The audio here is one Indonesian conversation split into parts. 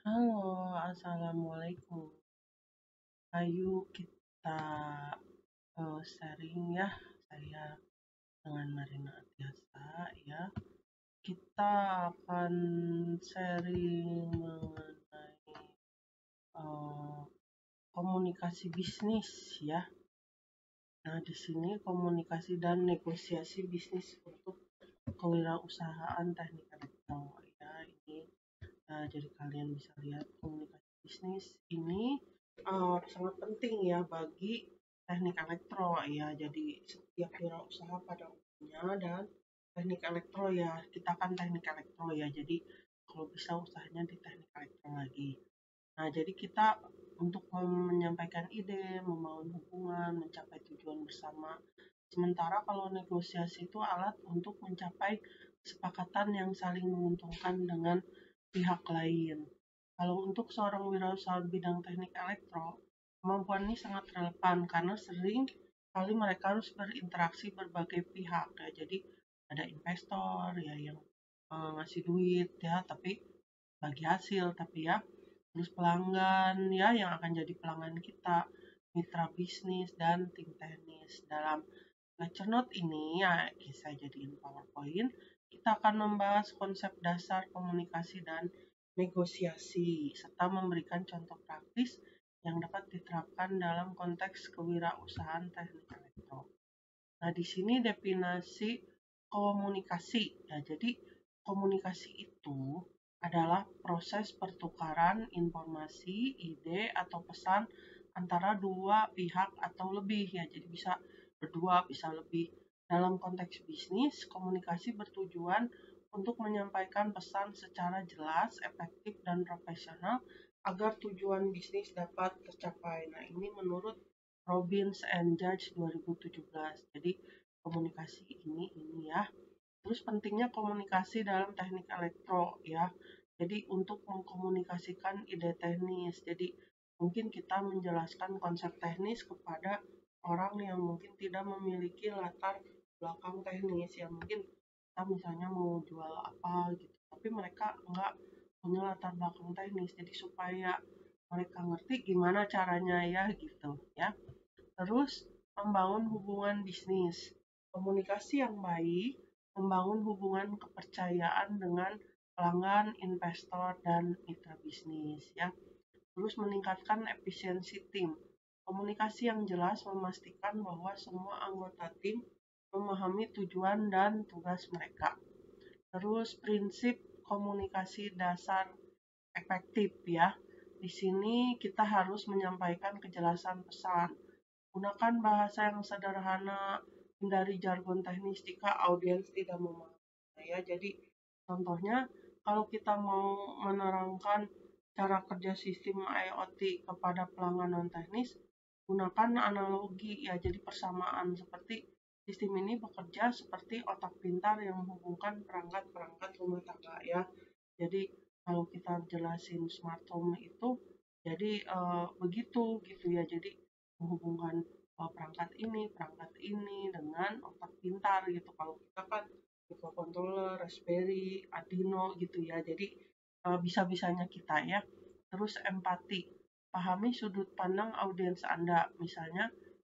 Halo, assalamualaikum. Ayo kita sharing ya. Saya dengan Marina Atiasa ya. Kita akan sharing mengenai eh, komunikasi bisnis ya. Nah, di sini komunikasi dan negosiasi bisnis untuk kewirausahaan teknik elektro ya. Ini jadi kalian bisa lihat komunikasi bisnis ini sangat penting ya bagi teknik elektro ya. Jadi setiap wirausaha pada umumnya dan teknik elektro ya, kita kan teknik elektro ya. Jadi kalau bisa usahanya di teknik elektro lagi. Nah, jadi kita untuk menyampaikan ide, membangun hubungan, mencapai tujuan bersama. Sementara kalau negosiasi itu alat untuk mencapai kesepakatan yang saling menguntungkan dengan pihak lain. Kalau untuk seorang wirausaha bidang teknik elektro, kemampuan ini sangat relevan karena sering kali mereka harus berinteraksi berbagai pihak ya. Jadi ada investor ya yang ngasih duit ya, tapi bagi hasil tapi ya. Terus pelanggan ya yang akan jadi pelanggan kita, mitra bisnis dan tim teknis. Dalam lecture note ini ya saya jadiin PowerPoint. Kita akan membahas konsep dasar komunikasi dan negosiasi serta memberikan contoh praktis yang dapat diterapkan dalam konteks kewirausahaan teknik elektro. Nah, di sini definisi komunikasi. Ya, jadi komunikasi itu adalah proses pertukaran informasi, ide, atau pesan antara dua pihak atau lebih ya. Jadi bisa berdua, bisa lebih. Dalam konteks bisnis, komunikasi bertujuan untuk menyampaikan pesan secara jelas, efektif, dan profesional agar tujuan bisnis dapat tercapai. Nah, ini menurut Robbins and Judge 2017. Jadi komunikasi ini ya. Terus pentingnya komunikasi dalam teknik elektro ya. Jadi untuk mengkomunikasikan ide teknis. Jadi mungkin kita menjelaskan konsep teknis kepada orang yang mungkin tidak memiliki latar belakang teknis ya. Mungkin kita misalnya mau jual apa gitu, tapi mereka nggak punya latar belakang teknis. Jadi supaya mereka ngerti gimana caranya ya gitu ya. Terus membangun hubungan bisnis. Komunikasi yang baik membangun hubungan kepercayaan dengan pelanggan, investor, dan mitra bisnis ya. Terus meningkatkan efisiensi tim. Komunikasi yang jelas memastikan bahwa semua anggota tim memahami tujuan dan tugas mereka. Terus prinsip komunikasi dasar efektif ya. Di sini kita harus menyampaikan kejelasan pesan. Gunakan bahasa yang sederhana, hindari jargon teknis jika audiens tidak memahami. Ya, jadi contohnya kalau kita mau menerangkan cara kerja sistem IoT kepada pelanggan non teknis, gunakan analogi ya, jadi persamaan seperti sistem ini bekerja seperti otak pintar yang menghubungkan perangkat-perangkat rumah tangga ya. Jadi kalau kita jelasin smart home itu jadi begitu gitu ya. Jadi menghubungkan perangkat ini dengan otak pintar gitu. Kalau kita kan microcontroller, Raspberry, Arduino gitu ya. Jadi bisa-bisanya kita ya. Terus empati, pahami sudut pandang audiens Anda. Misalnya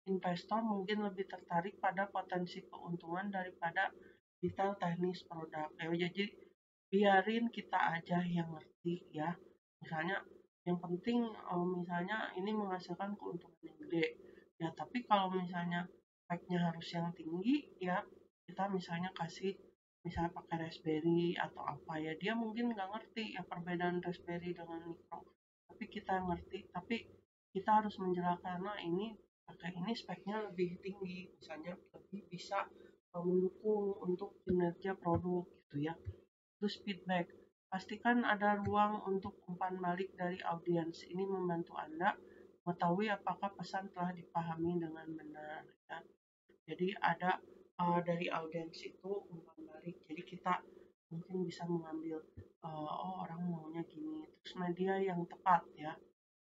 investor mungkin lebih tertarik pada potensi keuntungan daripada detail teknis produk. Ya, jadi biarin kita aja yang ngerti ya. Misalnya yang penting misalnya ini menghasilkan keuntungan yang gede ya, tapi kalau misalnya speknya harus yang tinggi ya, kita misalnya kasih misalnya pakai Raspberry atau apa ya, dia mungkin nggak ngerti ya perbedaan Raspberry dengan Micro, tapi kita ngerti, tapi kita harus menjelaskan karena ini pakai ini speknya lebih tinggi, misalnya lebih bisa mendukung untuk kinerja produk gitu ya. Terus feedback, pastikan ada ruang untuk umpan balik dari audiens. Ini membantu Anda mengetahui apakah pesan telah dipahami dengan benar. Ya. Jadi ada dari audiens itu umpan balik. Jadi kita mungkin bisa mengambil oh orang maunya gini. Terus media yang tepat ya.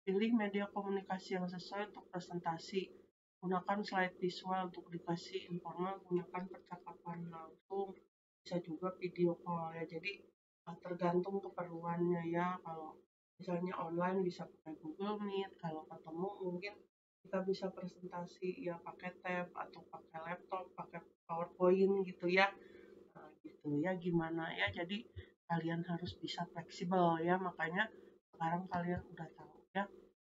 Pilih media komunikasi yang sesuai untuk presentasi. Gunakan slide visual untuk dikasih informal. Gunakan percakapan langsung. Bisa juga video call ya. Jadi tergantung keperluannya ya. Kalau misalnya online bisa pakai Google Meet, kalau ketemu mungkin kita bisa presentasi ya pakai tab atau pakai laptop, pakai PowerPoint gitu ya. Nah, gitu ya gimana ya. Jadi kalian harus bisa fleksibel ya, makanya sekarang kalian udah tahu ya.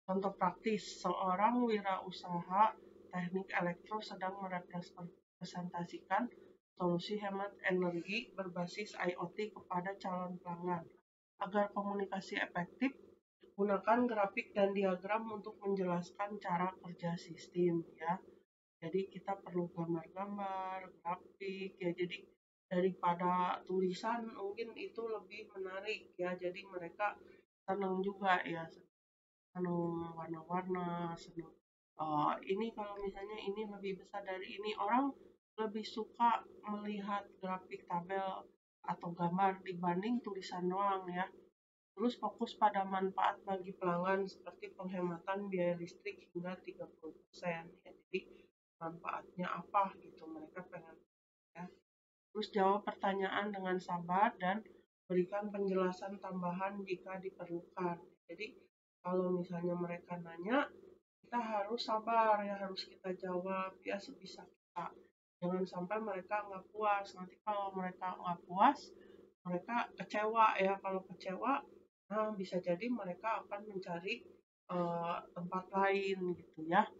Contoh praktis, seorang wirausaha teknik elektro sedang merepresentasikan solusi hemat energi berbasis IoT kepada calon pelanggan. Agar komunikasi efektif, gunakan grafik dan diagram untuk menjelaskan cara kerja sistem ya. Jadi kita perlu gambar-gambar, grafik ya. Jadi daripada tulisan mungkin itu lebih menarik ya. Jadi mereka senang juga ya, senang warna-warna, senang ini kalau misalnya ini lebih besar dari ini, orang lebih suka melihat grafik tabel atau gambar dibanding tulisan doang ya. Terus fokus pada manfaat bagi pelanggan seperti penghematan biaya listrik hingga 30% ya. Jadi manfaatnya apa gitu mereka pengen ya. Terus jawab pertanyaan dengan sabar dan berikan penjelasan tambahan jika diperlukan. Jadi kalau misalnya mereka nanya, kita harus sabar ya, harus kita jawab ya sebisa kita. Jangan sampai mereka nggak puas. Nanti kalau mereka nggak puas, mereka kecewa ya. Kalau kecewa, nah bisa jadi mereka akan mencari tempat lain gitu ya.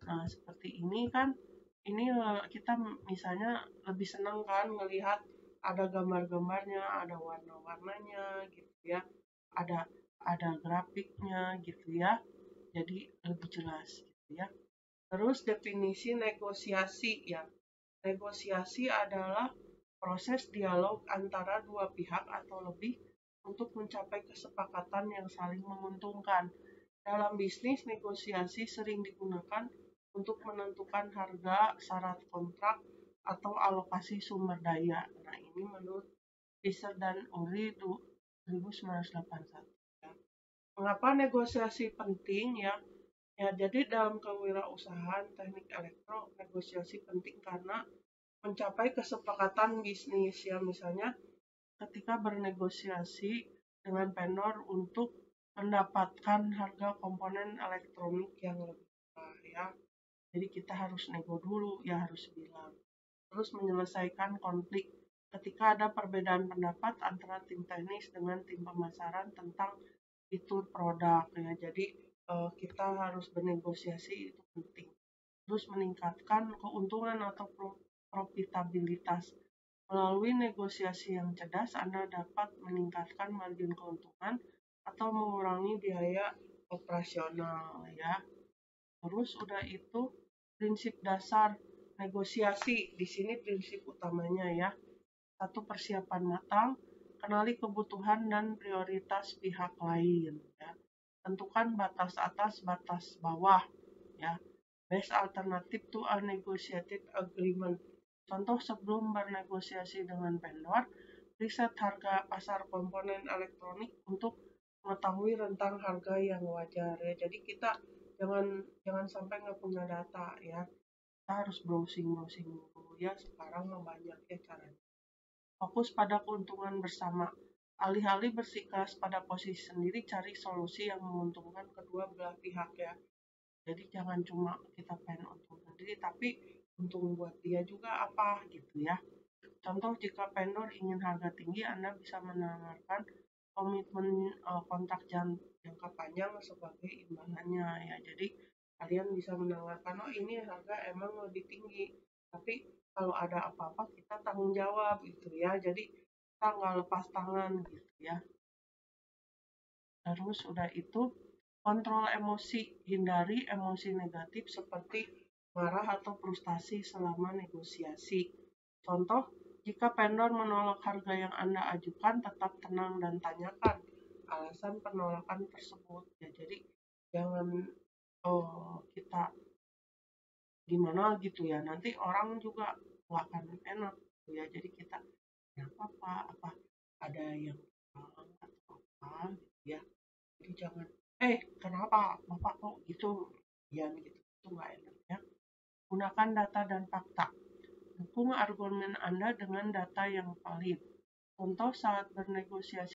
Nah seperti ini kan, ini kita misalnya lebih senang kan ngelihat ada gambar-gambarnya, ada warna-warnanya gitu ya, ada grafiknya gitu ya, jadi lebih jelas gitu ya. Terus definisi negosiasi ya. Negosiasi adalah proses dialog antara dua pihak atau lebih untuk mencapai kesepakatan yang saling menguntungkan. Dalam bisnis, negosiasi sering digunakan untuk menentukan harga, syarat kontrak, atau alokasi sumber daya. Nah, ini menurut Fisher dan Uri 1981. Mengapa negosiasi penting ya? Ya, jadi dalam kewirausahaan teknik elektro, negosiasi penting karena mencapai kesepakatan bisnis ya. Misalnya ketika bernegosiasi dengan vendor untuk mendapatkan harga komponen elektronik yang lebih murah ya. Jadi kita harus nego dulu ya, harus bilang. Terus menyelesaikan konflik ketika ada perbedaan pendapat antara tim teknis dengan tim pemasaran tentang fitur produk ya. Jadi kita harus bernegosiasi, itu penting. Terus meningkatkan keuntungan atau profitabilitas. Melalui negosiasi yang cerdas, Anda dapat meningkatkan margin keuntungan atau mengurangi biaya operasional ya. Terus udah itu prinsip dasar negosiasi. Di sini prinsip utamanya ya. Satu, persiapan matang, kenali kebutuhan dan prioritas pihak lain ya. Tentukan batas atas, batas bawah ya. Best alternative to a negotiated agreement. Contoh, sebelum bernegosiasi dengan vendor, riset harga pasar komponen elektronik untuk mengetahui rentang harga yang wajar ya. Jadi kita jangan sampai nggak punya data ya. Kita harus browsing dulu ya. Sekarang banyak ya caranya. Fokus pada keuntungan bersama. Alih-alih bersikeras pada posisi sendiri, cari solusi yang menguntungkan kedua belah pihak ya. Jadi jangan cuma kita pengen untung sendiri, tapi untung buat dia juga apa gitu ya. Contoh, jika vendor ingin harga tinggi, Anda bisa menawarkan komitmen kontrak jangka panjang sebagai imbalannya ya. Jadi kalian bisa menawarkan, oh ini harga emang lebih tinggi, tapi kalau ada apa-apa kita tanggung jawab gitu ya. Jadi kita nggak lepas tangan gitu ya. Terus udah itu, kontrol emosi, hindari emosi negatif seperti marah atau frustasi selama negosiasi. Contoh, jika vendor menolak harga yang Anda ajukan, tetap tenang dan tanyakan alasan penolakan tersebut. Ya, jadi jangan kita gimana gitu ya, nanti orang juga nggak akan enak gitu ya. Jadi kita kenapa Pak, apa ada yang kurang atau apa gitu ya. Jadi jangan kenapa Bapak kok gitu ya gitu, itu nggak enak ya. Gunakan data dan fakta. Dukung argumen Anda dengan data yang valid. Contoh, saat bernegosiasi